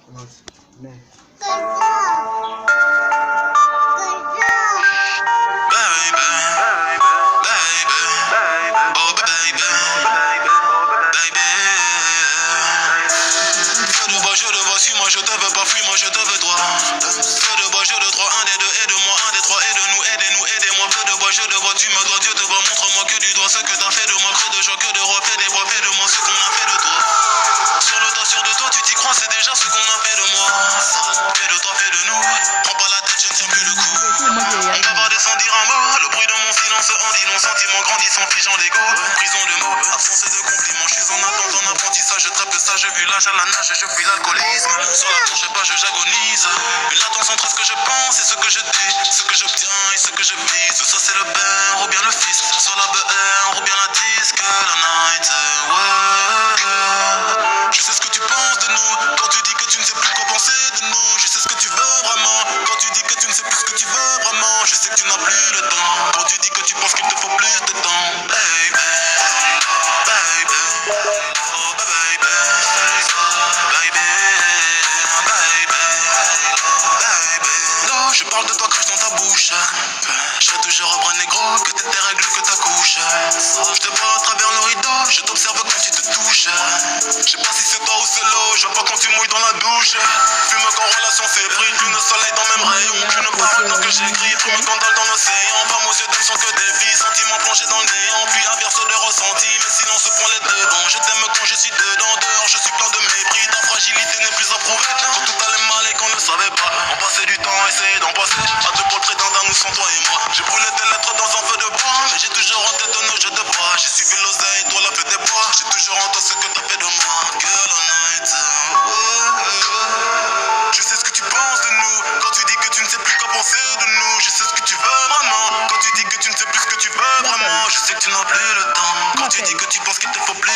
Commence. Mais. Moi je te veux pas, fuis-moi, je te veux toi. Feu de bois, je de trois, un des deux, aide-moi, un des trois, aide-nous, aidez-nous, aidez-moi. Feu de bois, je de bois, tu me dois, Dieu te voit, montre-moi que du doigt ce que t'as fait de moi, creux de joie, que de roi, fais des bois, fais de moi ce qu'on a fait de toi. Sur le toit, sûr de toi, tu t'y crois, c'est déjà ce qu'on a fait de moi. Fais de toi, fais de nous, prends pas la tête, je ne tiens plus le coup. On bavardait sans dire un mot, le bruit de mon silence en dit non, sentiment grandissant, figeant d'ego, prison de mots, absence de compliments, je suis en attente, en apprentissage, je trappe ça, je vu l'âge à la nage, je fuis l'alcoolisme. Sur la planche, pas, j'agonise. Une latence entre ce que je pense et ce que je dis, ce que j'obtiens et ce que je vise. Ça c'est le père ou bien le fils, sur la BR ou bien la disque, la night, ouais. Je sais ce que tu penses de nous, quand tu dis que tu ne sais plus quoi penser de nous. Je sais ce que tu veux vraiment, quand tu dis que tu ne sais plus ce que tu veux vraiment. Je sais que tu n'as plus le temps, quand tu dis que tu penses qu'il te faut plus de temps. Baby, baby, oh baby, baby. Je parle de toi, crache dans ta bouche. Je serai toujours un bras négro, que t'aies tes règles, que ta couche. Je te vois à travers le rideau, je t'observe quand tu te touches. Je sais pas si c'est toi ou c'est l'eau, je vois pas quand tu mouilles dans la douche. Fume qu'en relation c'est pris, lune soleil dans même rayon. Qu'une parole dans que j'écris, fume gondole dans l'océan. Pas aux yeux d'homme sont que des filles, sentiments plongés dans le néant. Puis un verso de ressenti, mais silence prend les devants. Je t'aime quand je suis dedans, dehors je suis plein de mépris. Ta fragilité n'est plus à prouver, quand tout allait mal et qu'on ne savait pas. On passait du temps à essayer d'en passer, à deux portraits d'un nous sans toi et moi. J'ai brûlé tes lettres dans un feu de bois, mais j'ai toujours en tête nos jeux de bois. J'ai suivi l'oseille, toi la fête des bois. J'ai toujours en toi ce que t'as fait de moi. Girl on night, je sais ce que tu penses de nous, quand tu dis que tu ne sais plus quoi penser de nous. Je sais ce que tu veux vraiment, quand tu dis que tu ne sais plus ce que tu veux vraiment. Je sais que tu n'as plus le temps, quand tu dis que tu penses qu'il te faut plus